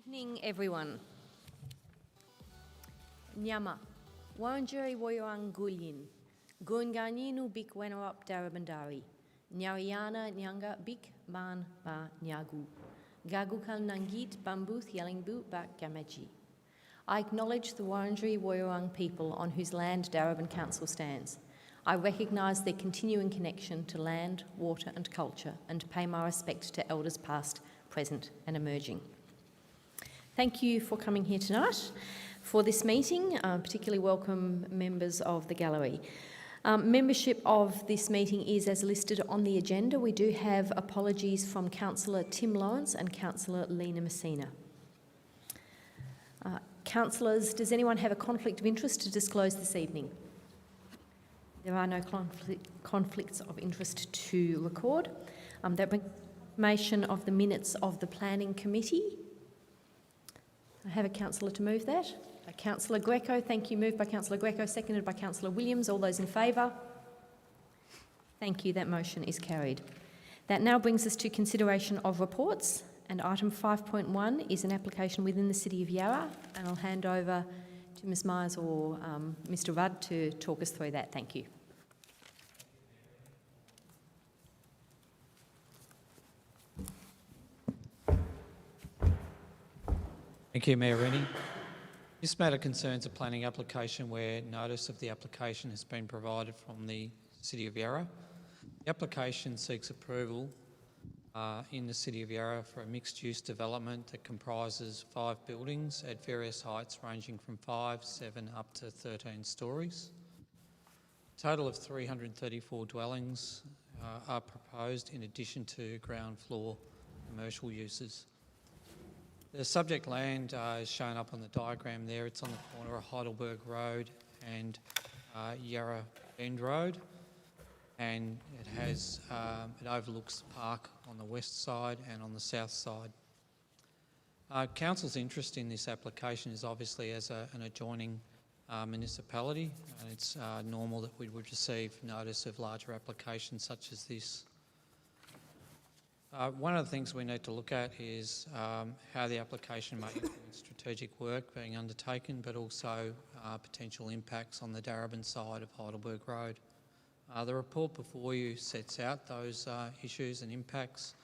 Evening, everyone. Nyama, Wurundjeri Woiwurrung Gulyin, Gunganinu Bik Wenawap Darabandari, Nyariana Nyanga Bik Man Ba Nyagu, Gagukal Nangit Bambuth Yellingbu Bak Gameji. I acknowledge the Wurundjeri Woiwurrung people on whose land Darebin Council stands. I recognise their continuing connection to land, water and culture and pay my respect to elders past, present and emerging. Thank you for coming here tonight for this meeting, particularly welcome members of the gallery. Membership of this meeting is as listed on the agenda. We do have apologies from Councillor Tim Lawrence and Councillor Lena Messina. Councillors, does anyone have a conflict of interest to disclose this evening? There are no conflicts of interest to record. That brings information of the minutes of the Planning Committee. I have a councillor to move that. Councillor Greco, thank you. Moved by Councillor Greco, seconded by Councillor Williams. All those in favour? Thank you. That motion is carried. That now brings us to consideration of reports, and item 5.1 is an application within the City of Yarra, and I'll hand over to Ms Myers or Mr Rudd to talk us through that. Thank you. Thank you, Mayor Rennie. This matter concerns a planning application where notice of the application has been provided from the City of Yarra. The application seeks approval in the City of Yarra for a mixed-use development that comprises 5 buildings at various heights ranging from 5, 7 up to 13 storeys. A total of 334 dwellings are proposed in addition to ground floor commercial uses. The subject land is shown up on the diagram there. It's on the corner of Heidelberg Road and Yarra Bend Road, and it overlooks the park on the west side and on the south side. Council's interest in this application is obviously as an adjoining municipality, and it's normal that we would receive notice of larger applications such as this. One of the things we need to look at is how the application may influence strategic work being undertaken, but also potential impacts on the Darebin side of Heidelberg Road. The report before you sets out those issues and impacts.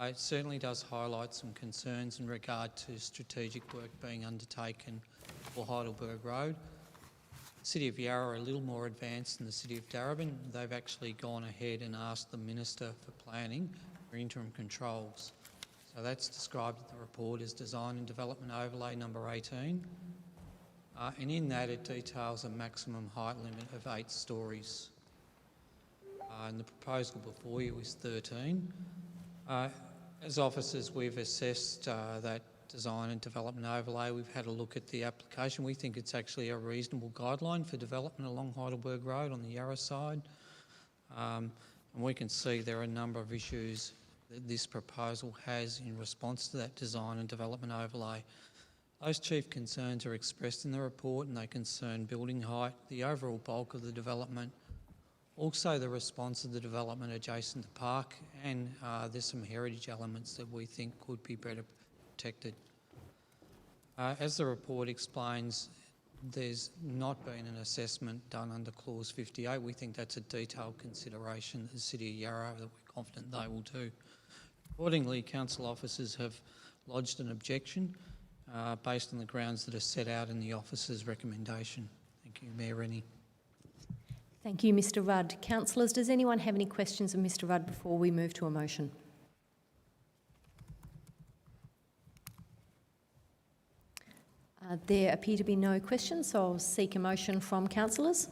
It certainly does highlight some concerns in regard to strategic work being undertaken for Heidelberg Road. The City of Yarra are a little more advanced than the City of Darebin. They've actually gone ahead and asked the Minister for Planning interim controls. So that's described in the report as Design and Development Overlay number 18. And in that it details a maximum height limit of 8 storeys. And the proposal before you is 13. As officers, we've assessed that Design and Development Overlay. We've had a look at the application. We think it's actually a reasonable guideline for development along Heidelberg Road on the Yarra side. And we can see there are a number of issues that this proposal has in response to that Design and Development Overlay. Those chief concerns are expressed in the report, and they concern building height, the overall bulk of the development, also the response of the development adjacent to park, and there's some heritage elements that we think could be better protected. As the report explains, there's not been an assessment done under Clause 58. We think that's a detailed consideration that the City of Yarra that we're confident they will do. Accordingly, council officers have lodged an objection based on the grounds that are set out in the officer's recommendation. Thank you, Mayor Rennie. Thank you, Mr Rudd. Councillors, does anyone have any questions of Mr Rudd before we move to a motion? There appear to be no questions, so I'll seek a motion from councillors.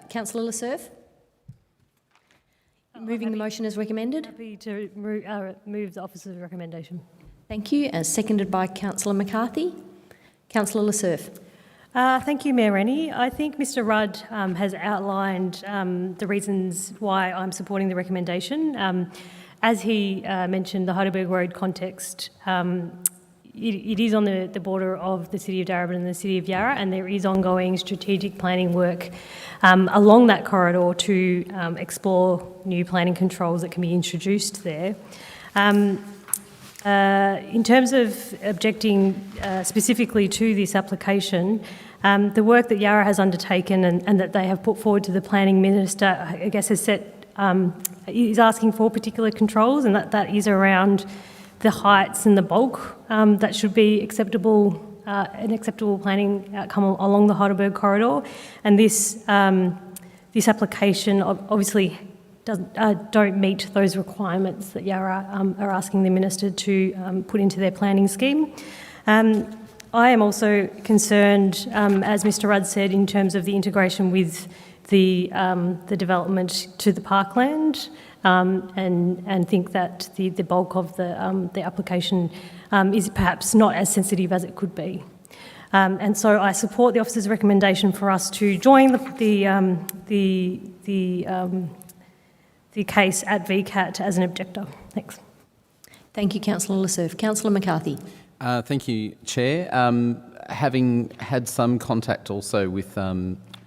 Councillor Lasserve? Moving the motion as recommended. Happy to move the officer's recommendation. Thank you. Seconded by Councillor McCarthy. Councillor Lasserve. Thank you, Mayor Rennie. I think Mr Rudd has outlined the reasons why I'm supporting the recommendation. As he mentioned, the Heidelberg Road context, it is on the border of the City of Darebin and the City of Yarra, and there is ongoing strategic planning work along that corridor to explore new planning controls that can be introduced there. In terms of objecting specifically to this application, the work that Yarra has undertaken and that they have put forward to the Planning Minister, I guess, has is asking for particular controls, and that is around the heights and the bulk that should be acceptable, an acceptable planning outcome along the Heidelberg corridor. And this application obviously don't meet those requirements that Yarra are asking the Minister to put into their planning scheme. I am also concerned, as Mr Rudd said, in terms of the integration with the development to the parkland, and think that the bulk of the application is perhaps not as sensitive as it could be. And so I support the officer's recommendation for us to join the case at VCAT as an objector. Thanks. Thank you, Councillor Lasserf. Councillor McCarthy. Thank you, Chair. Having had some contact also with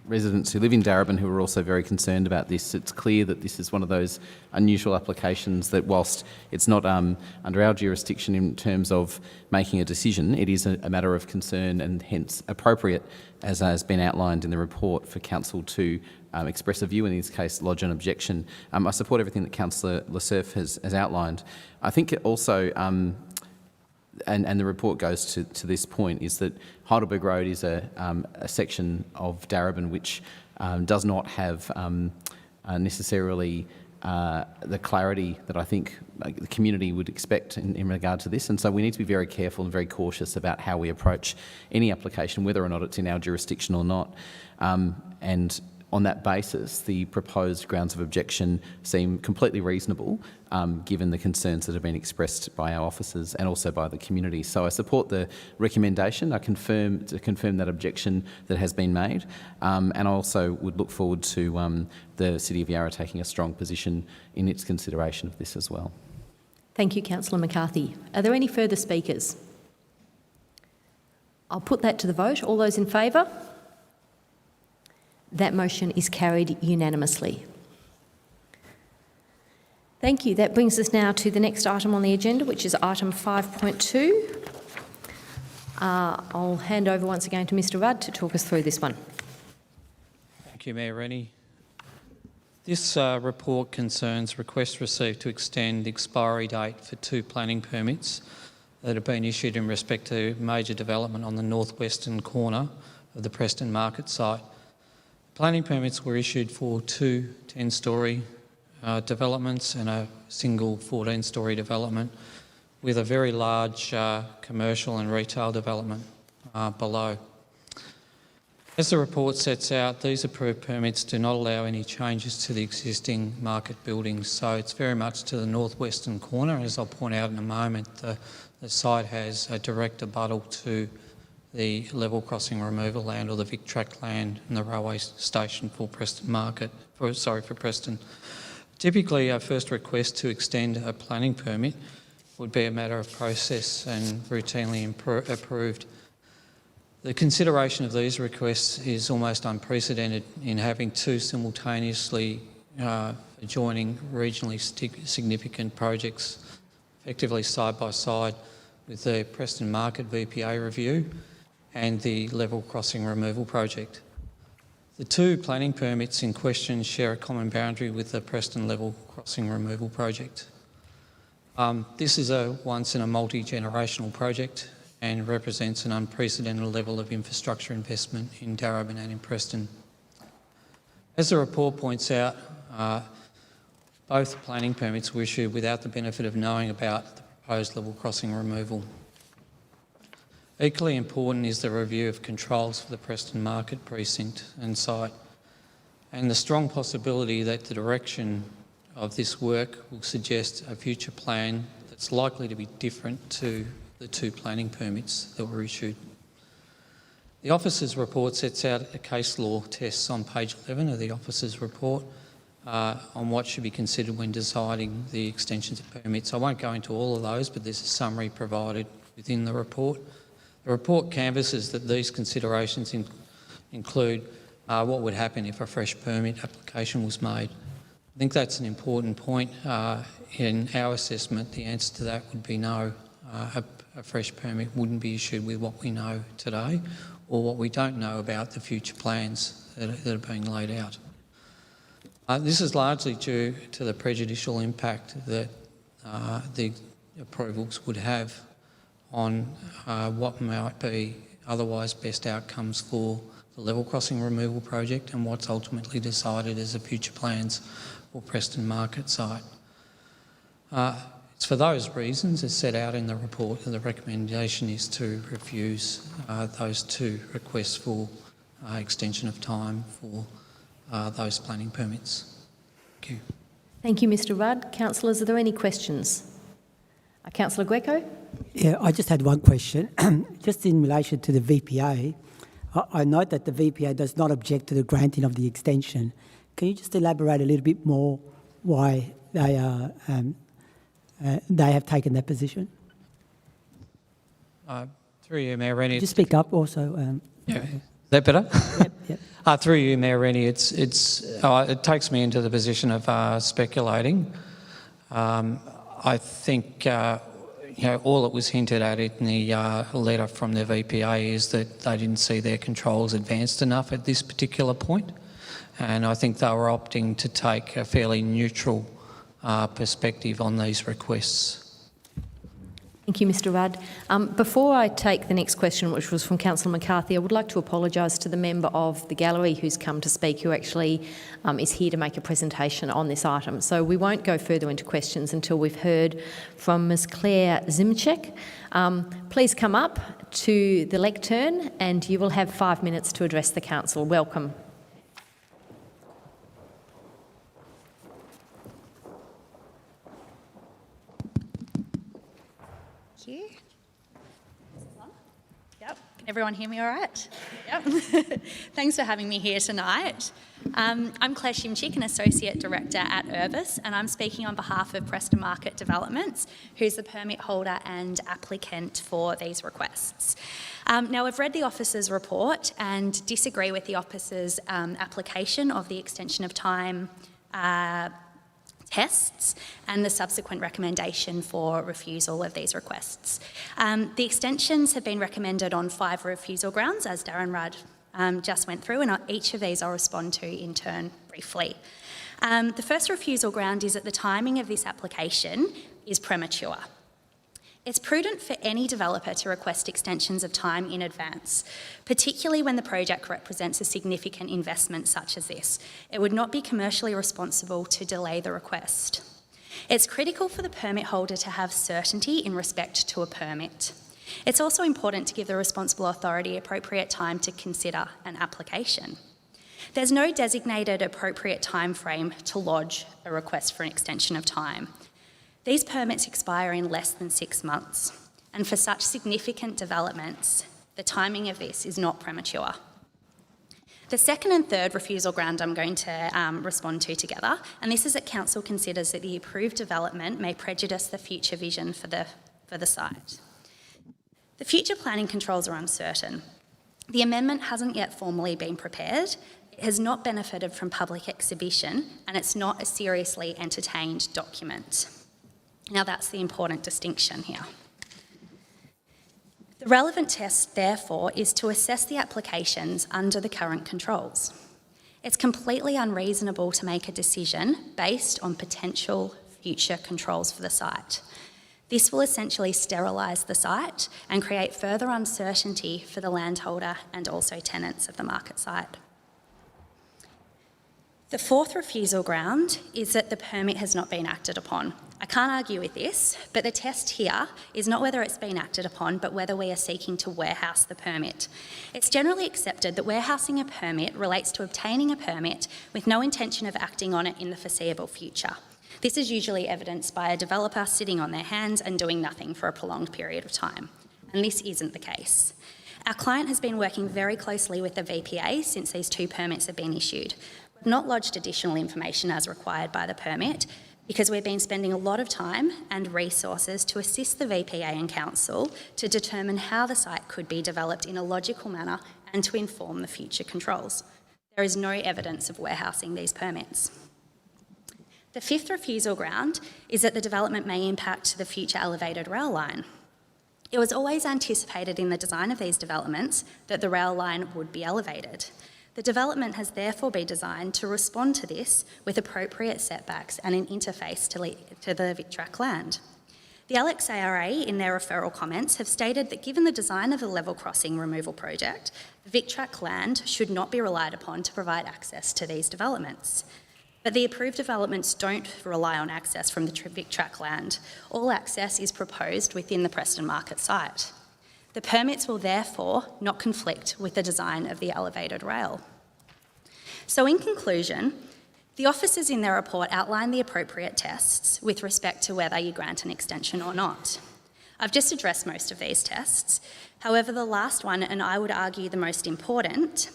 residents who live in Darebin who are also very concerned about this, it's clear that this is one of those unusual applications that, whilst it's not under our jurisdiction in terms of making a decision, it is a matter of concern and hence appropriate, as has been outlined in the report, for Council to express a view, in this case lodge an objection. I support everything that Councillor Lasserf has outlined. I think it also, and the report goes to this point, is that Heidelberg Road is a section of Darebin which does not have necessarily the clarity that I think the community would expect in regard to this, and so we need to be very careful and very cautious about how we approach any application, whether or not it's in our jurisdiction or not. And on that basis, the proposed grounds of objection seem completely reasonable, given the concerns that have been expressed by our officers and also by the community. So I support the recommendation. I confirm that objection that has been made, and I also would look forward to the City of Yarra taking a strong position in its consideration of this as well. Thank you, Councillor McCarthy. Are there any further speakers? I'll put that to the vote. All those in favour? That motion is carried unanimously. Thank you. That brings us now to the next item on the agenda, which is item 5.2. I'll hand over once again to Mr Rudd to talk us through this one. Thank you, Mayor Rennie. This report concerns requests received to extend the expiry date for 2 planning permits that have been issued in respect to major development on the northwestern corner of the Preston Market site. Planning permits were issued for 2 10-storey developments and a single 14-storey development with a very large commercial and retail development below. As the report sets out, these approved permits do not allow any changes to the existing market buildings, so it's very much to the northwestern corner. As I'll point out in a moment, the site has a direct abuttal to the level crossing removal land, or the Vic Track land, and the railway station for Preston Market, for Preston. Typically, our first request to extend a planning permit would be a matter of process and routinely approved. The consideration of these requests is almost unprecedented in having 2 simultaneously adjoining regionally significant projects effectively side by side, with the Preston Market VPA review and the level crossing removal project. The 2 planning permits in question share a common boundary with the Preston level crossing removal project. This is a once in a multi-generational project and represents an unprecedented level of infrastructure investment in Darebin and in Preston. As the report points out, both planning permits were issued without the benefit of knowing about the proposed level crossing removal. Equally important is the review of controls for the Preston Market precinct and site, and the strong possibility that the direction of this work will suggest a future plan that's likely to be different to the 2 planning permits that were issued. The officer's report sets out a case law tests on page 11 of the officer's report on what should be considered when deciding the extensions of permits. I won't go into all of those, but there's a summary provided within the report. The report canvasses that these considerations include what would happen if a fresh permit application was made. I think that's an important point. In our assessment, the answer to that would be no. a fresh permit wouldn't be issued with what we know today or what we don't know about the future plans that are being laid out. This is largely due to the prejudicial impact that the approvals would have on what might be otherwise best outcomes for the level crossing removal project and what's ultimately decided as the future plans for Preston Market site. It's for those reasons, as set out in the report, that the recommendation is to refuse those two requests for extension of time for those planning permits. Thank you. Thank you, Mr Rudd. Councillors, are there any questions? Councillor Greco? Yeah, I just had one question. Just in relation to the VPA, I note that the VPA does not object to the granting of the extension. Can you just elaborate a little bit more why they have taken that position? Through you, Mayor Rennie. Just speak up also. Yeah. Is that better? Yep. Through you, Mayor Rennie, it takes me into the position of speculating. I think all that was hinted at in the letter from the VPA is that they didn't see their controls advanced enough at this particular point, and I think they were opting to take a fairly neutral perspective on these requests. Thank you, Mr Rudd. Before I take the next question, which was from Councillor McCarthy, I would like to apologise to the member of the gallery who's come to speak, who actually is here to make a presentation on this item. So we won't go further into questions until we've heard from Ms Claire Zimchek. Please come up to the lectern and you will have 5 minutes to address the council. Welcome. You. Yep. Can everyone hear me all right? Yep. Thanks for having me here tonight. I'm Claire Zimchek, an Associate Director at Urbis, and I'm speaking on behalf of Preston Market Developments, who's the permit holder and applicant for these requests. Now, I've read the officer's report and disagree with the officer's application of the extension of time tests and the subsequent recommendation for refusal of these requests. The extensions have been recommended on 5 refusal grounds, as Darren Rudd just went through, and each of these I'll respond to in turn briefly. The first refusal ground is that the timing of this application is premature. It's prudent for any developer to request extensions of time in advance, particularly when the project represents a significant investment such as this. It would not be commercially responsible to delay the request. It's critical for the permit holder to have certainty in respect to a permit. It's also important to give the responsible authority appropriate time to consider an application. There's no designated appropriate time frame to lodge a request for an extension of time. These permits expire in less than 6 months, and for such significant developments, the timing of this is not premature. The second and third refusal ground I'm going to respond to together, and this is that Council considers that the approved development may prejudice the future vision for the site. The future planning controls are uncertain. The amendment hasn't yet formally been prepared, it has not benefited from public exhibition, and it's not a seriously entertained document. Now, that's the important distinction here. The relevant test, therefore, is to assess the applications under the current controls. It's completely unreasonable to make a decision based on potential future controls for the site. This will essentially sterilise the site and create further uncertainty for the landholder and also tenants of the market site. The fourth refusal ground is that the permit has not been acted upon. I can't argue with this, but the test here is not whether it's been acted upon, but whether we are seeking to warehouse the permit. It's generally accepted that warehousing a permit relates to obtaining a permit with no intention of acting on it in the foreseeable future. This is usually evidenced by a developer sitting on their hands and doing nothing for a prolonged period of time. And this isn't the case. Our client has been working very closely with the VPA since these 2 permits have been issued. We've not lodged additional information as required by the permit, because we've been spending a lot of time and resources to assist the VPA and Council to determine how the site could be developed in a logical manner and to inform the future controls. There is no evidence of warehousing these permits. The fifth refusal ground is that the development may impact the future elevated rail line. It was always anticipated in the design of these developments that the rail line would be elevated. The development has therefore been designed to respond to this with appropriate setbacks and an interface to the VicTrack land. The LXARA, in their referral comments, have stated that given the design of the level crossing removal project, the VicTrack land should not be relied upon to provide access to these developments. But the approved developments don't rely on access from the VicTrack land. All access is proposed within the Preston Market site. The permits will therefore not conflict with the design of the elevated rail. So in conclusion, the officers in their report outline the appropriate tests with respect to whether you grant an extension or not. I've just addressed most of these tests. However, the last one, and I would argue the most important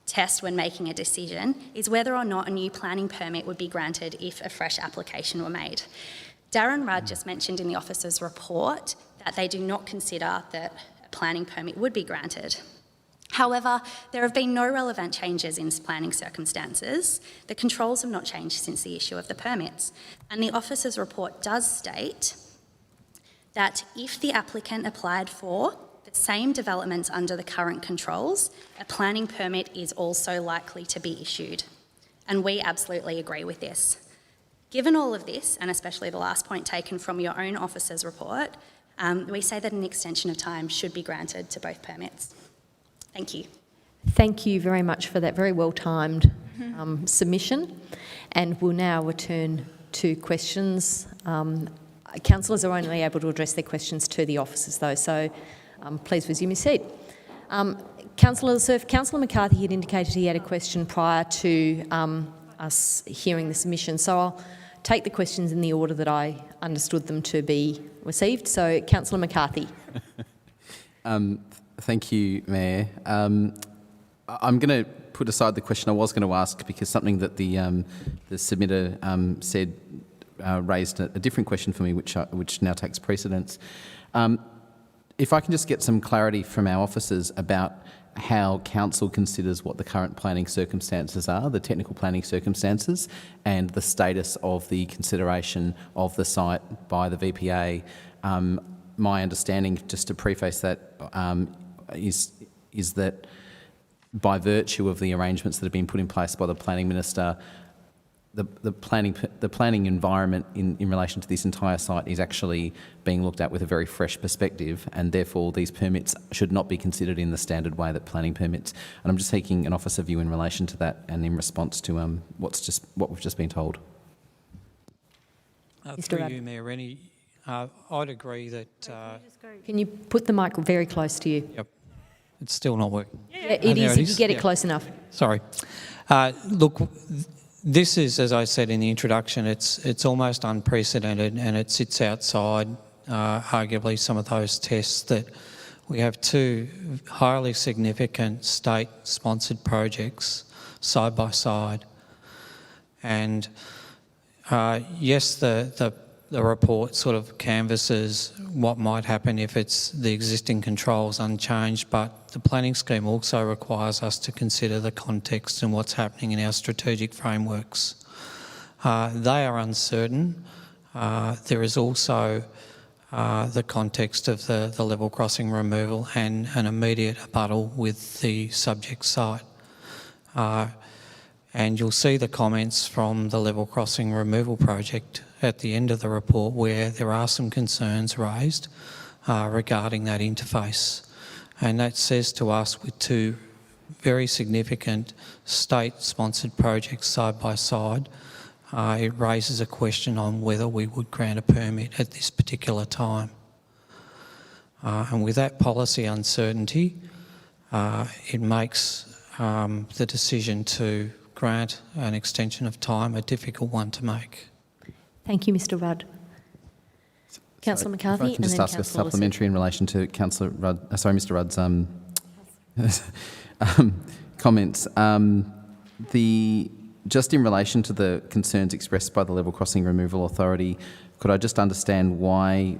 test when making a decision, is whether or not a new planning permit would be granted if a fresh application were made. Darren Rudd just mentioned in the officers' report that they do not consider that a planning permit would be granted. However, there have been no relevant changes in planning circumstances. The controls have not changed since the issue of the permits. And the officers' report does state that if the applicant applied for the same developments under the current controls, a planning permit is also likely to be issued. And we absolutely agree with this. Given all of this, and especially the last point taken from your own officer's report, we say that an extension of time should be granted to both permits. Thank you. Thank you very much for that very well-timed submission. And we'll now return to questions. Councillors are only able to address their questions to the officers, though, so please resume your seat. Councillor Surf, Councillor McCarthy had indicated he had a question prior to us hearing the submission, so I'll take the questions in the order that I understood them to be received. So, Councillor McCarthy. Thank you, Mayor. I'm going to put aside the question I was going to ask because something that the submitter said raised a different question for me, which now takes precedence. If I can just get some clarity from our officers about how council considers what the current planning circumstances are, the technical planning circumstances, and the status of the consideration of the site by the VPA. My understanding, just to preface that, is that by virtue of the arrangements that have been put in place by the planning minister, the planning environment in relation to this entire site is actually being looked at with a very fresh perspective, and therefore these permits should not be considered in the standard way that planning permits. And I'm just seeking an officer view in relation to that and in response to what we've just been told. Through you, Mayor Rennie, I'd agree that... Can you put the mic very close to you? Yep. It's still not working. Yeah, it is if you get it close enough. Sorry. Look, this is, as I said in the introduction, it's almost unprecedented, and it sits outside arguably some of those tests that we have two highly significant state-sponsored projects side by side. And yes, the report sort of canvasses what might happen if it's the existing controls unchanged, but the planning scheme also requires us to consider the context and what's happening in our strategic frameworks. They are uncertain. There is also the context of the level crossing removal and an immediate rebuttal with the subject site. And you'll see the comments from the level crossing removal project at the end of the report where there are some concerns raised regarding that interface. And that says to us, with two very significant state-sponsored projects side by side, it raises a question on whether we would grant a permit at this particular time. And with that policy uncertainty, it makes the decision to grant an extension of time a difficult one to make. Thank you, Mr. Rudd. Councillor McCarthy, if I can just ask a supplementary in relation to Councillor Rudd, Mr. Rudd's comments. Just in relation to the concerns expressed by the Level Crossing Removal Authority, could I just understand why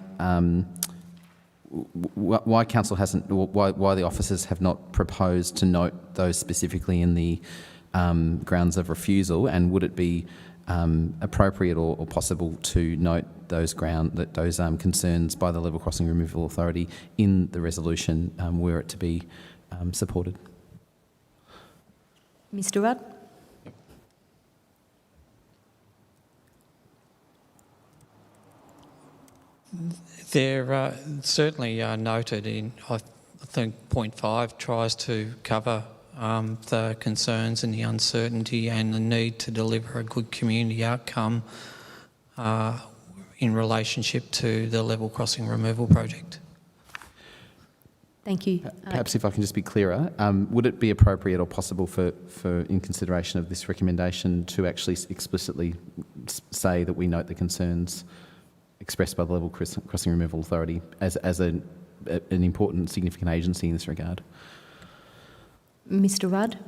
council hasn't, why the officers have not proposed to note those specifically in the grounds of refusal, and would it be appropriate or possible to note those concerns by the Level Crossing Removal Authority in the resolution were it to be supported. Mr Rudd? They're certainly noted in, I think, point 5 tries to cover the concerns and the uncertainty and the need to deliver a good community outcome in relationship to the level crossing removal project. Thank you. Perhaps if I can just be clearer, would it be appropriate or possible for in consideration of this recommendation to actually explicitly say that we note the concerns expressed by the Level Crossing Removal Authority as an important, significant agency in this regard? Mr Rudd?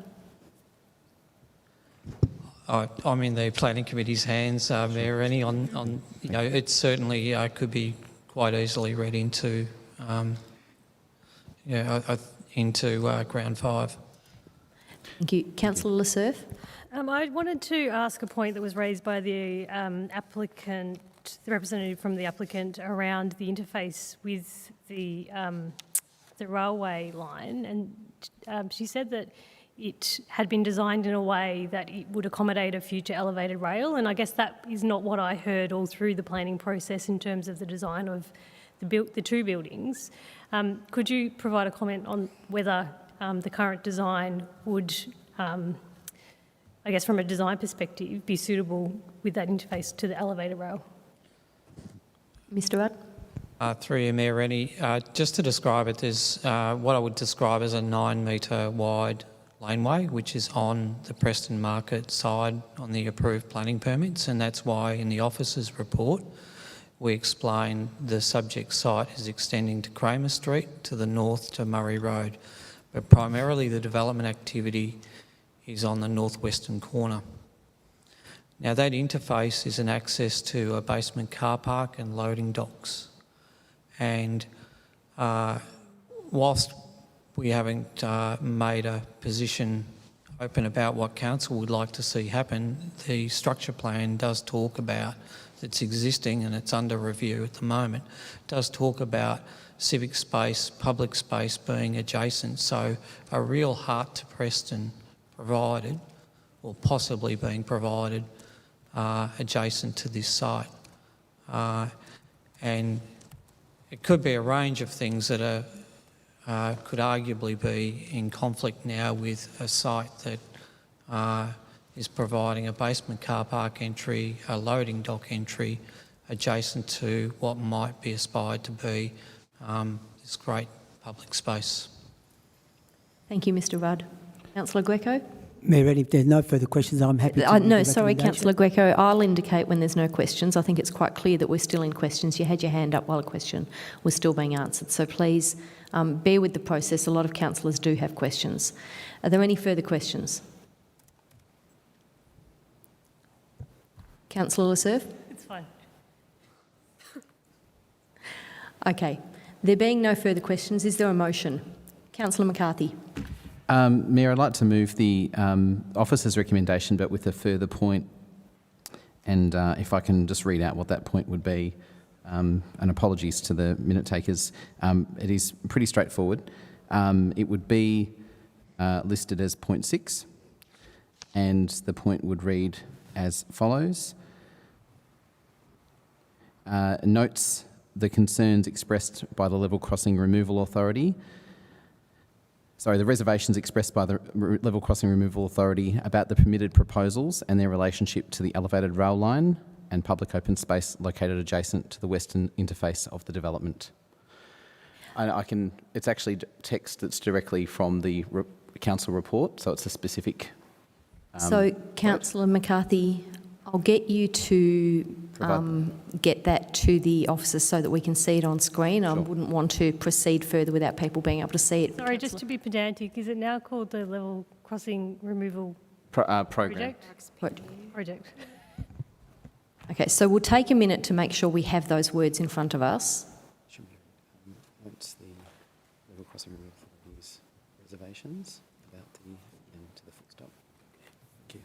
I'm in the planning committee's hands, Mayor Rennie, on you know, it certainly could be quite easily read into into ground 5. Thank you. Councillor Lasserf? I wanted to ask a point that was raised by the applicant, the representative from the applicant, around the interface with the railway line, and she said that it had been designed in a way that it would accommodate a future elevated rail, and I guess that is not what I heard all through the planning process in terms of the design of the two buildings. Could you provide a comment on whether the current design would, I guess from a design perspective, be suitable with that interface to the elevated rail? Mr Rudd? Through you, Mayor Rennie, just to describe it, there's what I would describe as a 9-metre wide laneway, which is on the Preston Market side on the approved planning permits, and that's why in the officer's report we explain the subject site is extending to Kramer Street to the north to Murray Road, but primarily the development activity is on the northwestern corner. Now that interface is an access to a basement car park and loading docks, and whilst we haven't made a position open about what council would like to see happen, the structure plan does talk about, it's existing and it's under review at the moment, does talk about civic space, public space being adjacent, so a real heart to Preston provided, or possibly being provided, adjacent to this site. And it could be a range of things that are could arguably be in conflict now with a site that is providing a basement car park entry, a loading dock entry, adjacent to what might be aspired to be this great public space. Thank you, Mr Rudd. Councillor Greco? Mayor Rennie, if there's no further questions, I'm happy to... No, sorry, Councillor Greco. I'll indicate when there's no questions. I think it's quite clear that we're still in questions. You had your hand up while a question was still being answered. So please bear with the process. A lot of councillors do have questions. Are there any further questions? Councillor Lasserf? It's fine. Okay. There being no further questions, is there a motion? Councillor McCarthy. Mayor, I'd like to move the officer's recommendation, but with a further point. And if I can just read out what that point would be, and apologies to the minute takers, it is pretty straightforward. It would be listed as point 6, and the point would read as follows. Notes the concerns expressed by the Level Crossing Removal Authority. Sorry, the reservations expressed by the Level Crossing Removal Authority about the permitted proposals and their relationship to the elevated rail line and public open space located adjacent to the western interface of the development. It's actually text that's directly from the council report, so it's a specific... So, Councillor McCarthy, I'll get you to get that to the officers so that we can see it on screen. Sure. I wouldn't want to proceed further without people being able to see it. Sorry, just to be pedantic, is it now called the Level Crossing Removal Program? Project. Okay, so we'll take a minute to make sure we have those words in front of us. What's the Level Crossing Removal Authority's reservations about the end to the full stop? Thank you.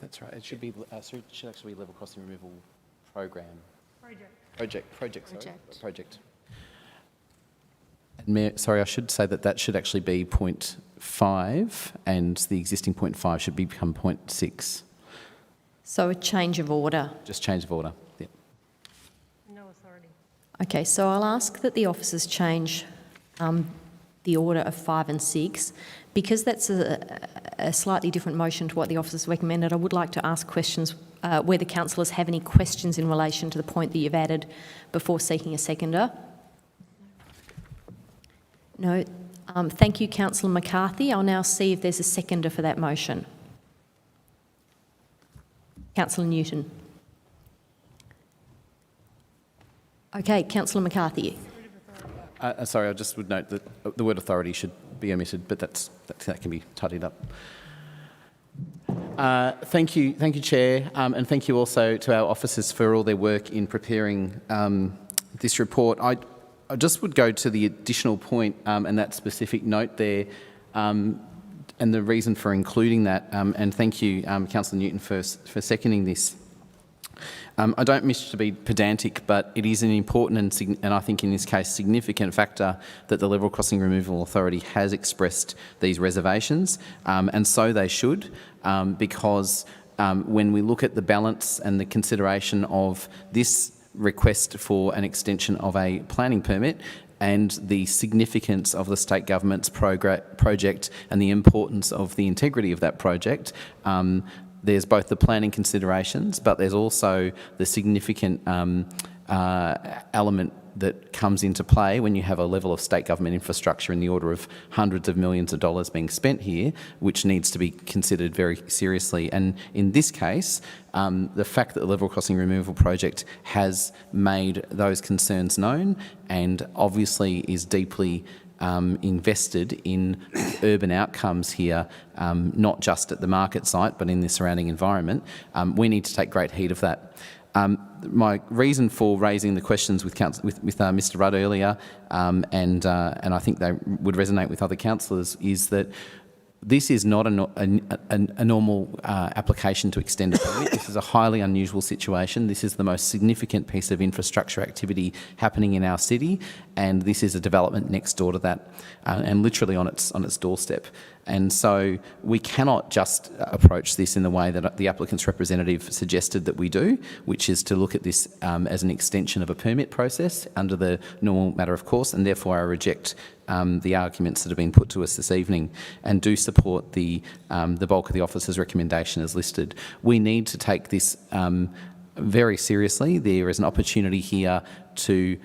That's right. It should be. So it should actually be level crossing removal program. Project. And sorry, I should say that should actually be 0.5, and the existing 0.5 should become 0.6. So a change of order. Just change of order. Yeah. No authority. Okay, so I'll ask that the officers change the order of 5 and 6. Because that's a slightly different motion to what the officers recommended, I would like to ask questions whether councillors have any questions in relation to the point that you've added before seeking a seconder. No. Thank you, Councillor McCarthy. I'll now see if there's a seconder for that motion. Councillor Newton. Okay, Councillor McCarthy. Sorry, I just would note that the word authority should be omitted, but that can be tidied up. Thank you, Chair, and thank you also to our officers for all their work in preparing this report. I just would go to the additional point and that specific note there, and the reason for including that. And thank you, Councillor Newton, for seconding this. I don't wish to be pedantic, but it is an important and I think in this case significant factor that the Level Crossing Removal Authority has expressed these reservations, and so they should, because when we look at the balance and the consideration of this request for an extension of a planning permit and the significance of the state government's project and the importance of the integrity of that project, there's both the planning considerations, but there's also the significant element that comes into play when you have a level of state government infrastructure in the order of hundreds of millions of dollars being spent here, which needs to be considered very seriously. And in this case, the fact that the Level Crossing Removal Project has made those concerns known and obviously is deeply invested in urban outcomes here, not just at the market site but in the surrounding environment, we need to take great heed of that. My reason for raising the questions with Mr Rudd earlier, and I think they would resonate with other councillors, is that this is not a normal application to extend a permit. This is a highly unusual situation. This is the most significant piece of infrastructure activity happening in our city, and this is a development next door to that, and literally on its doorstep. And so we cannot just approach this in the way that the applicant's representative suggested that we do, which is to look at this as an extension of a permit process under the normal matter of course, and therefore I reject the arguments that have been put to us this evening and do support the bulk of the officer's recommendation as listed. We need to take this very seriously. There is an opportunity here to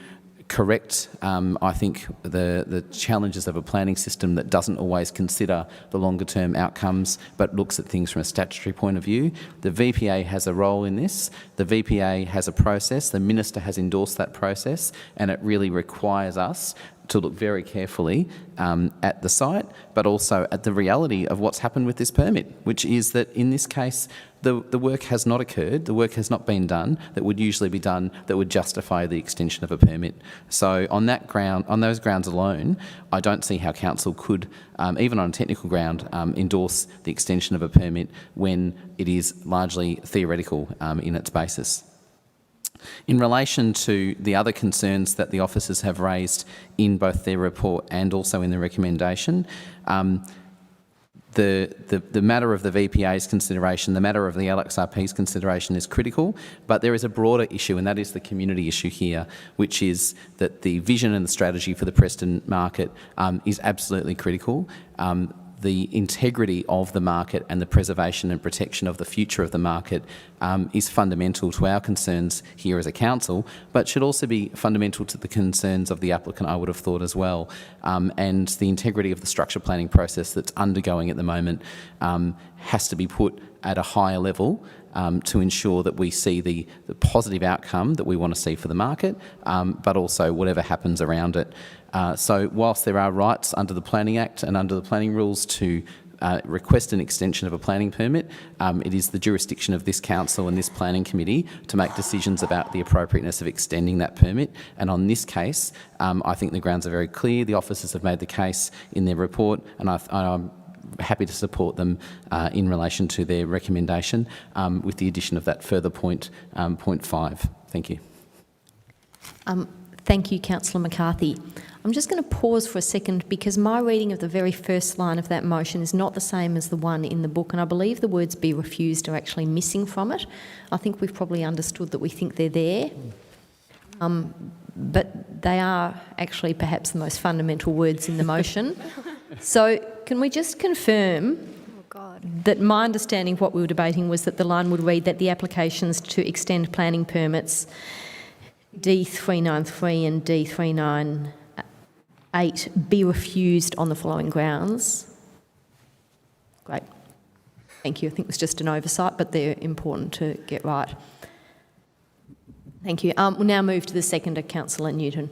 correct, I think, the challenges of a planning system that doesn't always consider the longer term outcomes but looks at things from a statutory point of view. The VPA has a role in this. The VPA has a process. The Minister has endorsed that process, and it really requires us to look very carefully at the site, but also at the reality of what's happened with this permit, which is that in this case, the work has not occurred, the work has not been done that would usually be done that would justify the extension of a permit. So on those grounds alone, I don't see how council could, even on a technical ground, endorse the extension of a permit when it is largely theoretical in its basis. In relation to the other concerns that the officers have raised in both their report and also in the recommendation, the matter of the VPA's consideration, the matter of the LXRP's consideration is critical, but there is a broader issue, and that is the community issue here, which is that the vision and the strategy for the Preston market is absolutely critical. The integrity of the market and the preservation and protection of the future of the market is fundamental to our concerns here as a council, but should also be fundamental to the concerns of the applicant, I would have thought as well. And the integrity of the structure planning process that's undergoing at the moment has to be put at a higher level to ensure that we see the positive outcome that we want to see for the market, but also whatever happens around it. So whilst there are rights under the Planning Act and under the planning rules to request an extension of a planning permit, it is the jurisdiction of this council and this planning committee to make decisions about the appropriateness of extending that permit. And on this case, I think the grounds are very clear. The officers have made the case in their report, and I'm happy to support them in relation to their recommendation, with the addition of that further point, point 5. Thank you. Thank you, Councillor McCarthy. I'm just going to pause for a second because my reading of the very first line of that motion is not the same as the one in the book, and I believe the words "be refused" are actually missing from it. I think we've probably understood that we think they're there, but they are actually perhaps the most fundamental words in the motion. So can we just confirm that my understanding of what we were debating was that the line would read that the applications to extend planning permits D393 and D398 be refused on the following grounds? Great. Thank you. I think it was just an oversight, but they're important to get right. Thank you. We'll now move to the seconder, Councillor Newton.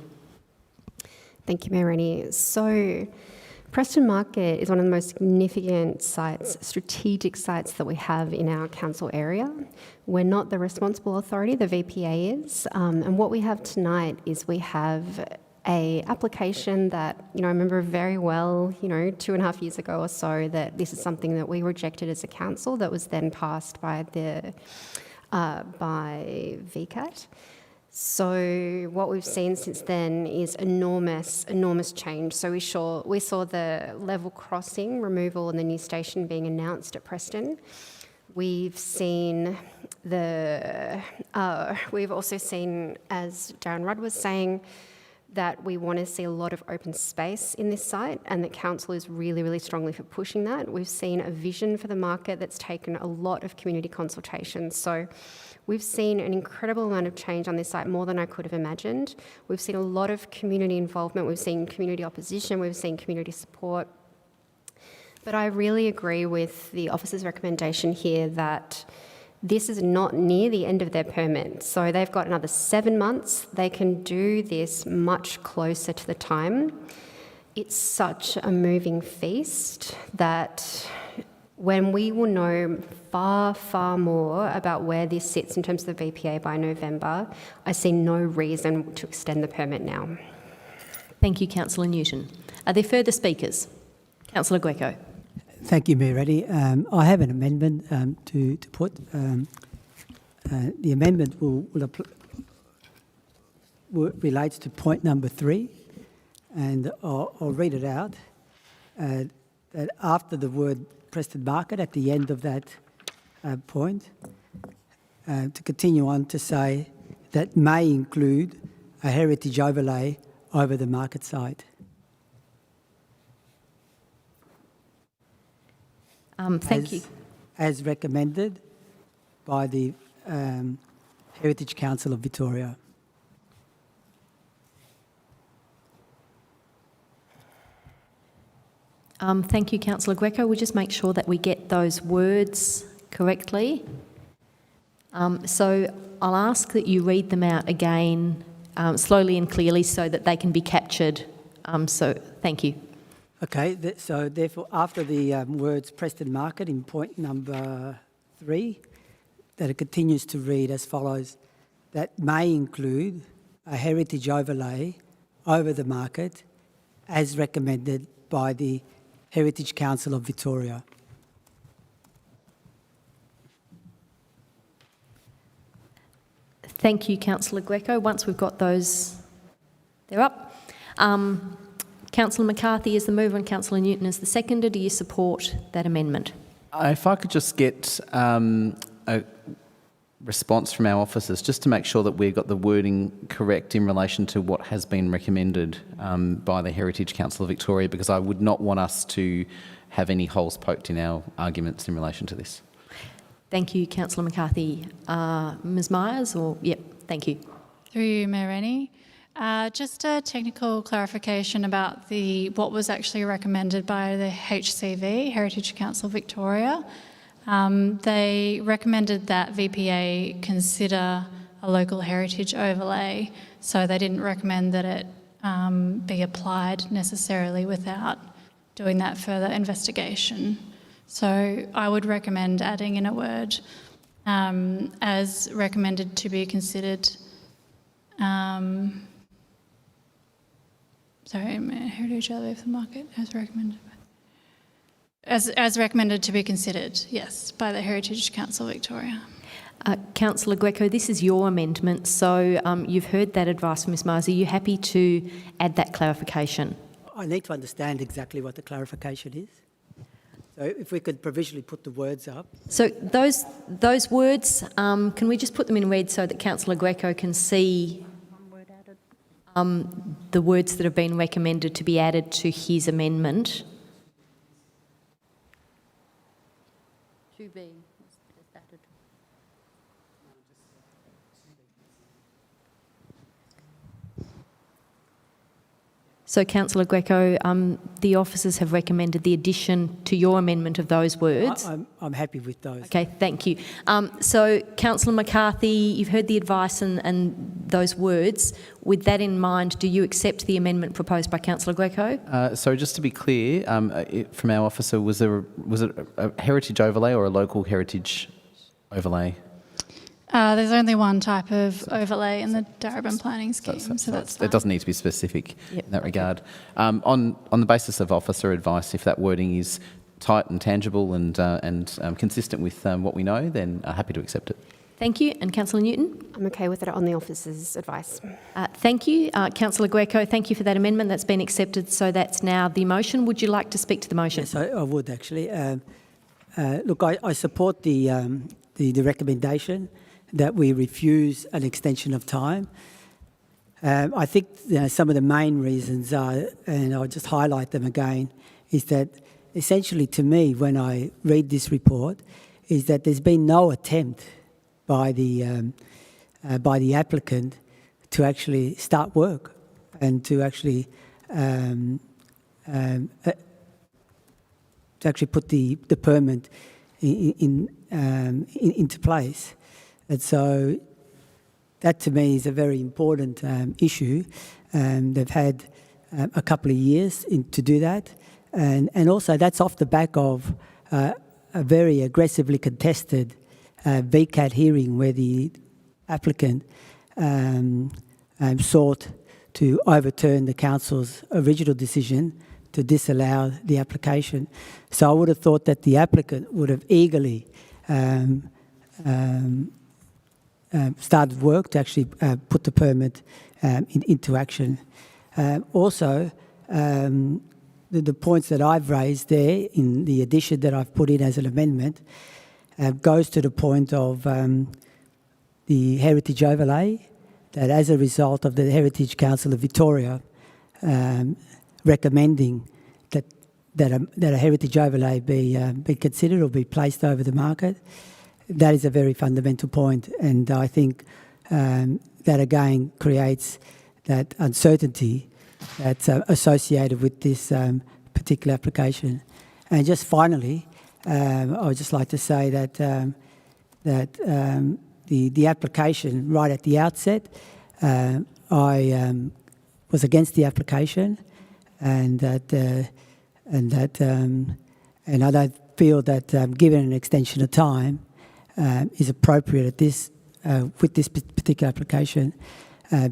Thank you, Mayor Rennie. So, Preston Market is one of the most significant sites, strategic sites that we have in our council area. We're not the responsible authority, the VPA is, and what we have tonight is we have a application that, I remember very well, 2.5 years ago or so, that this is something that we rejected as a council that was then passed by by VCAT. So what we've seen since then is enormous change. So we saw the level crossing removal and the new station being announced at Preston. We've seen we've also seen, as Darren Rudd was saying, that we want to see a lot of open space in this site, and that council is really, really strongly for pushing that. We've seen a vision for the market that's taken a lot of community consultations. So we've seen an incredible amount of change on this site, more than I could have imagined. We've seen a lot of community involvement. We've seen community opposition. We've seen community support. But I really agree with the officer's recommendation here that this is not near the end of their permit. So they've got another 7 months. They can do this much closer to the time. It's such a moving feast that when we will know far, far more about where this sits in terms of the VPA by November, I see no reason to extend the permit now. Thank you, Councillor Newton. Are there further speakers? Councillor Greco. Thank you, Mayor Reddy. I have an amendment to put. The amendment relates to point number 3, and I'll read it out. That after the word Preston Market at the end of that point, to continue on to say that may include a heritage overlay over the market site. Thank you. As recommended by the Heritage Council of Victoria. Thank you, Councillor Greco. We'll just make sure that we get those words correctly. So I'll ask that you read them out again slowly and clearly so that they can be captured. So thank you. Okay, so therefore after the words Preston Market in point number 3, that it continues to read as follows: that may include a heritage overlay over the market as recommended by the Heritage Council of Victoria. Thank you, Councillor Greco. Once we've got those, they're up. Councillor McCarthy is the mover and Councillor Newton is the seconder. Do you support that amendment? If I could just get a response from our officers, just to make sure that we've got the wording correct in relation to what has been recommended by the Heritage Council of Victoria, because I would not want us to have any holes poked in our arguments in relation to this. Thank you, Councillor McCarthy. Ms Myers, Yep, thank you. Through you, Mayor Rennie. Just a technical clarification about what was actually recommended by the HCV, Heritage Council Victoria. They recommended that VPA consider a local heritage overlay, so they didn't recommend that it be applied necessarily without doing that further investigation. So I would recommend adding in a word, as recommended to be considered. Heritage overlay for the market as recommended. As recommended to be considered, yes, by the Heritage Council Victoria. Councillor Greco, this is your amendment, so you've heard that advice from Ms Myers. Are you happy to add that clarification? I need to understand exactly what the clarification is. So if we could provisionally put the words up. So those words, can we just put them in red so that Councillor Greco can see the words that have been recommended to be added to his amendment? 2B. So, Councillor Greco, the officers have recommended the addition to your amendment of those words. I'm happy with those. Okay, thank you. So, Councillor McCarthy, you've heard the advice and those words. With that in mind, do you accept the amendment proposed by Councillor Greco? So just to be clear, from our officer, was it a heritage overlay or a local heritage overlay? There's only one type of overlay in the Darebin planning scheme, so that's fine. It doesn't need to be specific in that regard. On the basis of officer advice, if that wording is tight and tangible and consistent with what we know, then happy to accept it. Thank you. And Councillor Newton? I'm okay with it on the officer's advice. Thank you. Councillor Greco, thank you for that amendment. That's been accepted, so that's now the motion. Would you like to speak to the motion? Yes, I would actually. Look, I support the recommendation that we refuse an extension of time. I think some of the main reasons are, and I'll just highlight them again, is that essentially to me, when I read this report, is that there's been no attempt by the applicant to actually start work and to actually put the permit into place. And so that to me is a very important issue. They've had a couple of years to do that. And also that's off the back of a very aggressively contested VCAT hearing where the applicant sought to overturn the council's original decision to disallow the application. So I would have thought that the applicant would have eagerly started work to actually put the permit into action. Also, the points that I've raised there in the addition that I've put in as an amendment goes to the point of the heritage overlay, that as a result of the Heritage Council of Victoria recommending that a heritage overlay be considered or be placed over the market. That is a very fundamental point, and I think that again creates that uncertainty that's associated with this particular application. And just finally, I would just like to say that the application right at the outset, I was against the application, and I don't feel that given an extension of time is appropriate at this with this particular application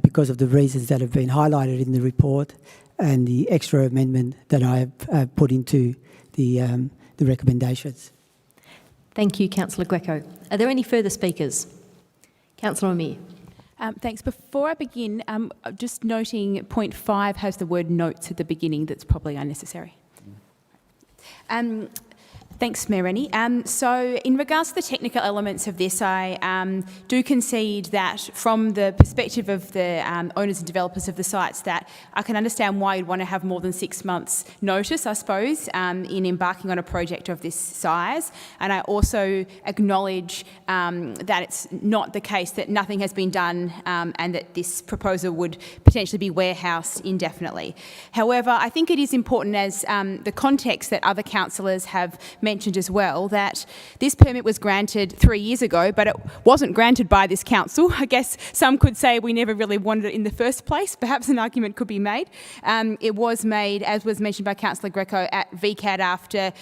because of the reasons that have been highlighted in the report and the extra amendment that I have put into the recommendations. Thank you, Councillor Greco. Are there any further speakers? Councillor Amir. Thanks. Before I begin, just noting point 5 has the word notes at the beginning that's probably unnecessary. Thanks, Mayor Rennie. So in regards to the technical elements of this, I do concede that from the perspective of the owners and developers of the sites, that I can understand why you'd want to have more than 6 months notice, I suppose, in embarking on a project of this size. And I also acknowledge that it's not the case that nothing has been done and that this proposal would potentially be warehoused indefinitely. However, I think it is important, as the context that other councillors have mentioned as well, that this permit was granted 3 years ago, but it wasn't granted by this council. I guess some could say we never really wanted it in the first place. Perhaps an argument could be made. It was made, as was mentioned by Councillor Greco, at VCAT after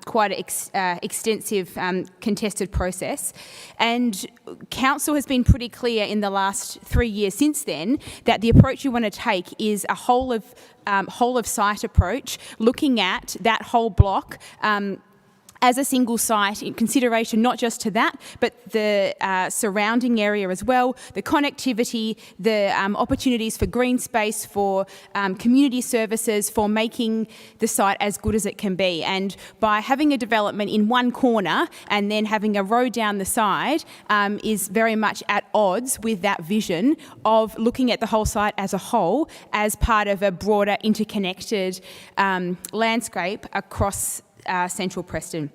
quite an extensive contested process. And council has been pretty clear in the last 3 years since then that the approach you want to take is a whole of whole of site approach, looking at that whole block as a single site in consideration not just to that, but the surrounding area as well, the connectivity, the opportunities for green space, for community services, for making the site as good as it can be. And by having a development in one corner and then having a road down the side is very much at odds with that vision of looking at the whole site as a whole as part of a broader interconnected landscape across central Preston.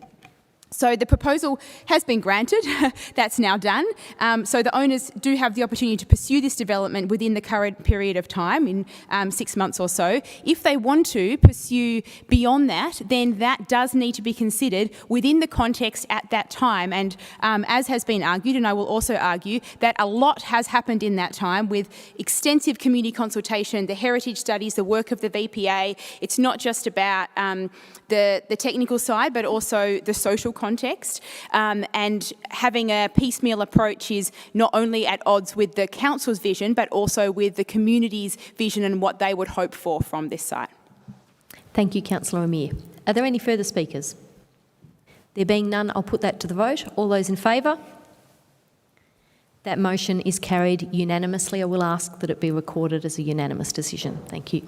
So the proposal has been granted, that's now done. So the owners do have the opportunity to pursue this development within the current period of time, in 6 months or so. If they want to pursue beyond that, then that does need to be considered within the context at that time. And as has been argued, and I will also argue, that a lot has happened in that time with extensive community consultation, the heritage studies, the work of the VPA. It's not just about the technical side, but also the social context. And having a piecemeal approach is not only at odds with the council's vision, but also with the community's vision and what they would hope for from this site. Thank you, Councillor Amir. Are there any further speakers? There being none, I'll put that to the vote. All those in favour? That motion is carried unanimously. I will ask that it be recorded as a unanimous decision. Thank you.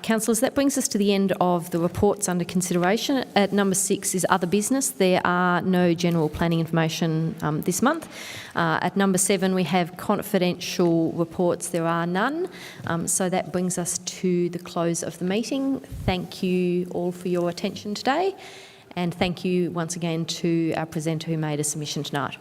Councillors, that brings us to the end of the reports under consideration. At number 6 is other business. There are no general planning information this month. At number 7 we have confidential reports. There are none. So that brings us to the close of the meeting. Thank you all for your attention today, and thank you once again to our presenter who made a submission tonight.